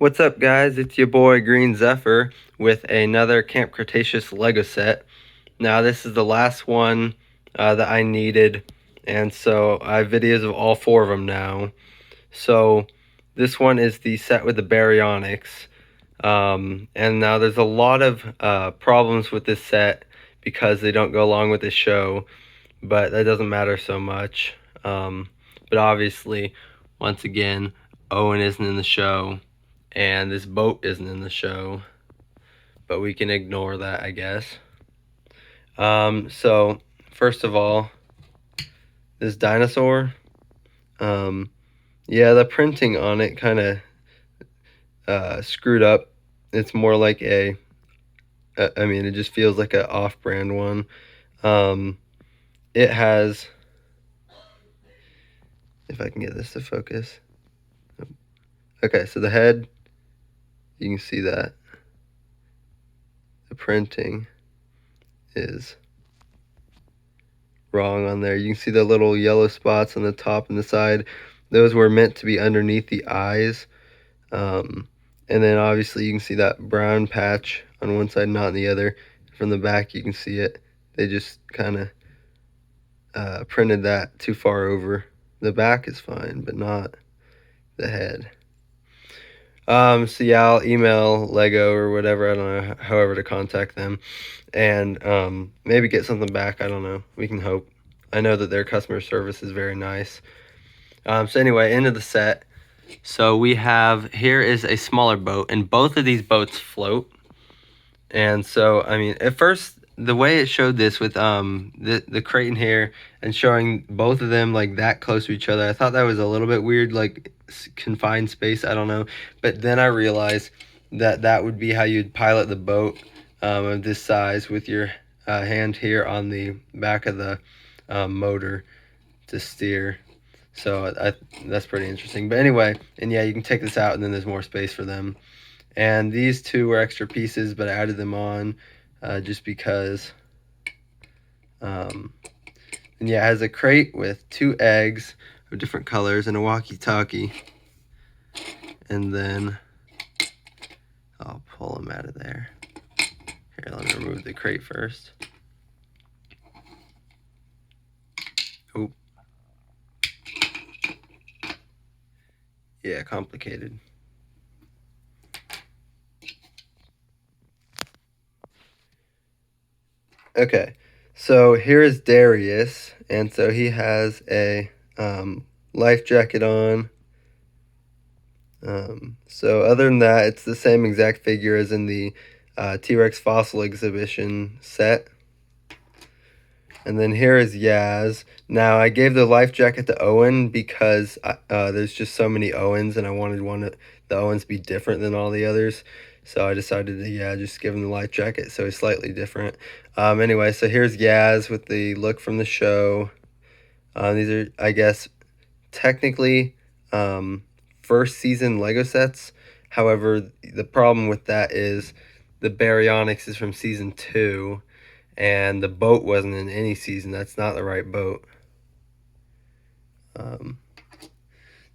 What's up, guys? It's your boy Green Zephyr with another Camp Cretaceous LEGO set. Now, this is the last one that I needed, and so I have videos of all four of them now. So, this one is the set with the Baryonyx. And now there's a lot of problems with this set because they don't go along with the show, but that doesn't matter so much. But obviously, once again, Owen isn't in the show. And this boat isn't in the show, but we can ignore that, I guess. So first of all, this dinosaur, yeah, the printing on it kind of screwed up. It's more like I mean, it just feels like an off-brand one. It has, if I can get this to focus. Okay, so the head, you can see that the printing is wrong on there. You can see the little yellow spots on the top and the side. Those were meant to be underneath the eyes. And then obviously you can see that brown patch on one side, not on the other. From the back you can see it. They just kind of printed that too far over. The back is fine, but not the head. So yeah, I'll email Lego or whatever, I don't know, however to contact them, and maybe get something back. I don't know. We can hope. I know that their customer service is very nice. So anyway, into the set. So we have, here is a smaller boat, and both of these boats float. And so, I mean, at first, the way it showed this with the crate in here and showing both of them like that close to each other, I thought that was a little bit weird, like confined space, I don't know. But then I realized that that would be how you'd pilot the boat of this size with your hand here on the back of the motor to steer. So that's pretty interesting. But anyway, and yeah, you can take this out and then there's more space for them. And these two were extra pieces, but I added them on just because. And yeah, it has a crate with 2 eggs of different colors and a walkie-talkie. And then I'll pull them out of there. Here, let me remove the crate first. Oh. Yeah, complicated. Okay, so here is Darius, and so he has a life jacket on. So other than that, it's the same exact figure as in the T-Rex fossil exhibition set. And then here is Yaz. Now, I gave the life jacket to Owen because there's just so many Owens, and I wanted the Owens to be different than all the others. So I decided to, yeah, just give him the life jacket so he's slightly different. Anyway, so here's Yaz with the look from the show. These are, I guess, technically first season Lego sets. However, the problem with that is the Baryonyx is from season 2. And the boat wasn't in any season. That's not the right boat.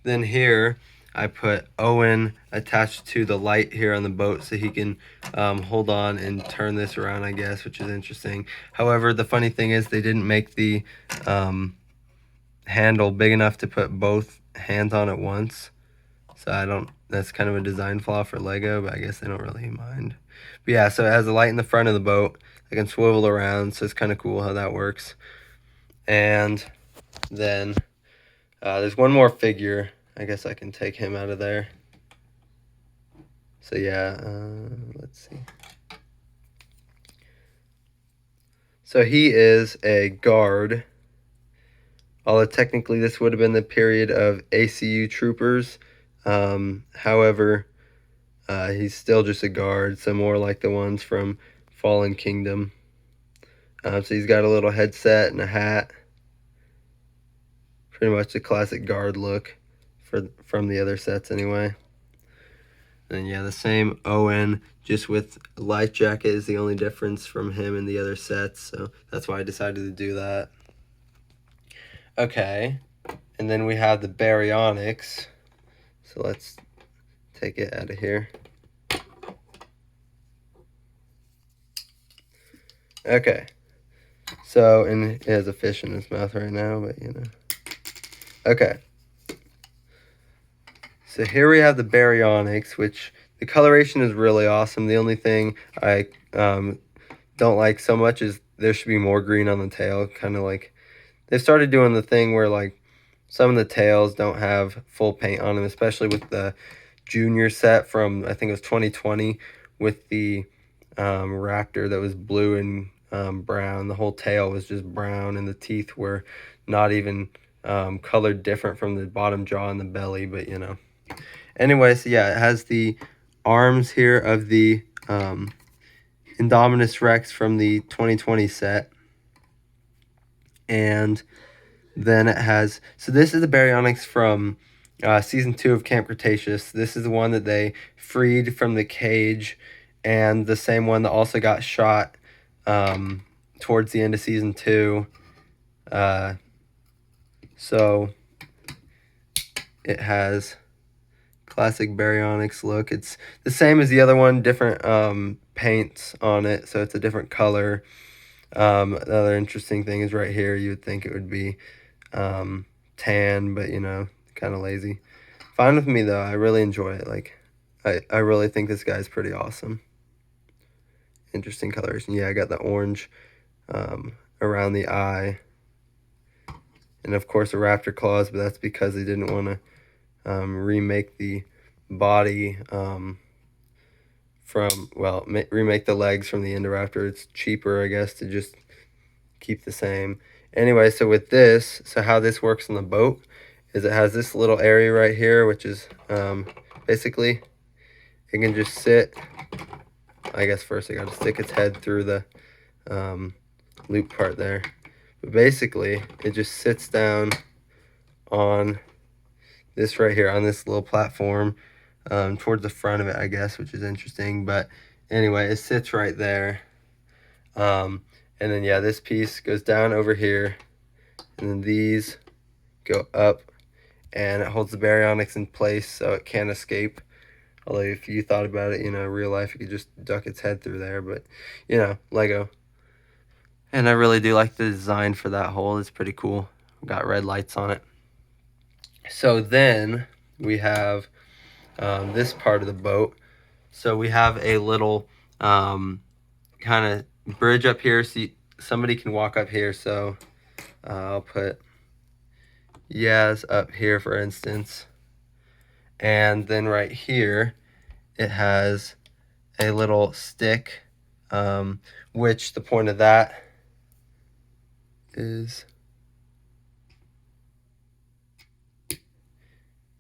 Then here, I put Owen attached to the light here on the boat so he can hold on and turn this around, I guess, which is interesting. However, the funny thing is they didn't make the handle big enough to put both hands on at once. So that's kind of a design flaw for Lego, but I guess they don't really mind. But yeah, so it has a light in the front of the boat. I can swivel around, so it's kind of cool how that works. And then there's one more figure. I guess I can take him out of there. So yeah, let's see. So he is a guard. Although technically this would have been the period of ACU troopers. However, he's still just a guard, so more like the ones from Fallen Kingdom. So he's got a little headset and a hat. Pretty much the classic guard look from the other sets anyway. And yeah, the same Owen, just with life jacket is the only difference from him and the other sets. So that's why I decided to do that. Okay, and then we have the Baryonyx. So let's take it out of here. Okay. So, and it has a fish in its mouth right now, but you know. Okay. So here we have the Baryonyx, which the coloration is really awesome. The only thing I don't like so much is there should be more green on the tail. Kind of like they started doing the thing where like some of the tails don't have full paint on them, especially with the junior set from I think it was 2020 with the raptor that was blue and brown. The whole tail was just brown, and the teeth were not even colored different from the bottom jaw and the belly, but you know. Anyway, so yeah, it has the arms here of the Indominus Rex from the 2020 set. And then it has, so this is the Baryonyx from season 2 of Camp Cretaceous. This is the one that they freed from the cage, and the same one that also got shot towards the end of season 2. So it has classic Baryonyx look. It's the same as the other one, different paints on it, so it's a different color. The other interesting thing is right here. You would think it would be tan, but you know, kind of lazy. Fine with me though. I really enjoy it. Like, I really think this guy's pretty awesome. Interesting colors. And yeah, I got the orange around the eye, and of course the raptor claws, but that's because they didn't want to remake the body remake the legs from the Indoraptor. It's cheaper, I guess, to just keep the same. Anyway, so with this, so how this works on the boat is it has this little area right here, which is basically it can just sit. I guess first I got to stick its head through the loop part there, but basically it just sits down on this right here on this little platform towards the front of it, I guess, which is interesting. But anyway, it sits right there. And then, yeah, this piece goes down over here. And then these go up. And it holds the Baryonyx in place so it can't escape. Although if you thought about it, you know, real life, you could just duck its head through there. But, you know, Lego. And I really do like the design for that hole. It's pretty cool. Got red lights on it. So then we have this part of the boat. So we have a little kind of bridge up here so somebody can walk up here. So I'll put Yaz up here, for instance. And then right here, it has a little stick, which the point of that is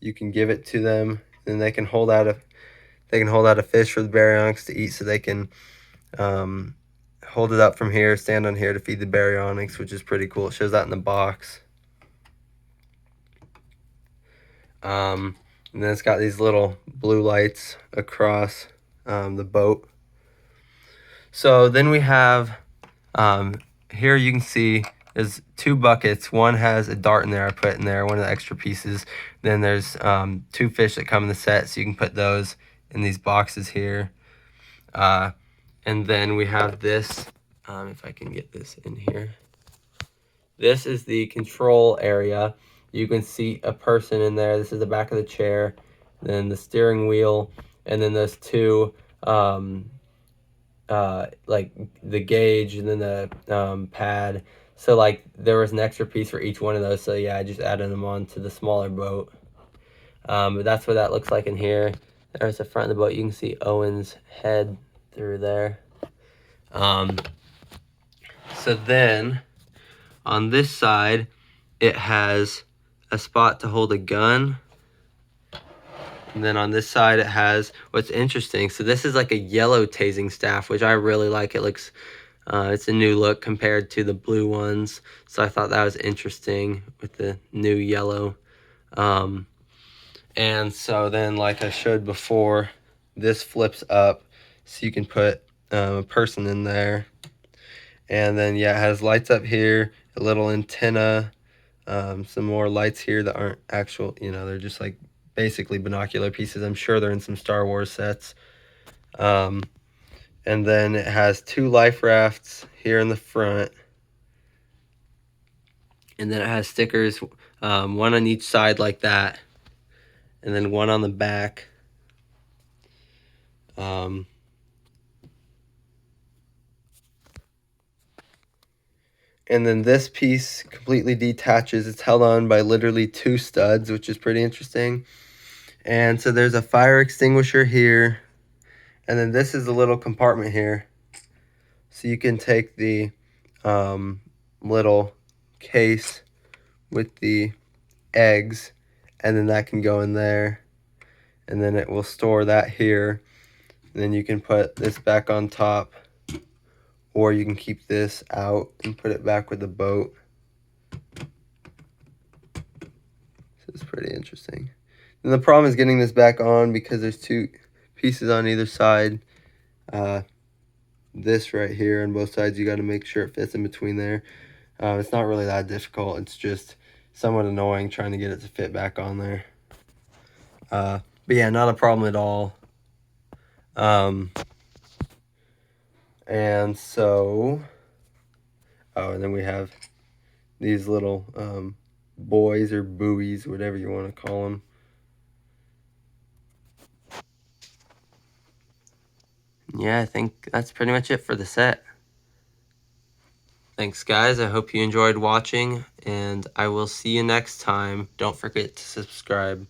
you can give it to them, and they can hold out a fish for the Baryonyx to eat, so they can hold it up from here, stand on here to feed the Baryonyx, which is pretty cool. It shows that in the box. And then it's got these little blue lights across the boat. So then we have here you can see there's 2 buckets. One has a dart in there I put in there, one of the extra pieces. Then there's 2 fish that come in the set, so you can put those in these boxes here. And then we have this, if I can get this in here. This is the control area. You can see a person in there. This is the back of the chair. Then the steering wheel, and then those 2 like the gauge, and then the pad. So like there was an extra piece for each one of those. So yeah, I just added them on to the smaller boat. But that's what that looks like in here. There's the front of the boat. You can see Owen's head through there. So then on this side, it has a spot to hold a gun. And then on this side, it has, what's interesting, so this is like a yellow tasing staff, which I really like. It looks, it's a new look compared to the blue ones. So I thought that was interesting with the new yellow. And so then, like I showed before, this flips up so you can put a person in there. And then, yeah, it has lights up here, a little antenna, some more lights here that aren't actual, you know, they're just like basically binocular pieces. I'm sure they're in some Star Wars sets. And then it has 2 life rafts here in the front. And then it has stickers, one on each side like that. And then one on the back. And then this piece completely detaches. It's held on by literally 2 studs, which is pretty interesting. And so there's a fire extinguisher here. And then this is a little compartment here. So you can take the little case with the eggs, and then that can go in there. And then it will store that here. And then you can put this back on top. Or you can keep this out and put it back with the boat. So it's pretty interesting. And the problem is getting this back on because there's 2 pieces on either side. This right here on both sides, you got to make sure it fits in between there. It's not really that difficult. It's just somewhat annoying trying to get it to fit back on there. But yeah, not a problem at all. And so, and then we have these little buoys or buoys, whatever you want to call them. Yeah, I think that's pretty much it for the set. Thanks, guys. I hope you enjoyed watching, and I will see you next time. Don't forget to subscribe.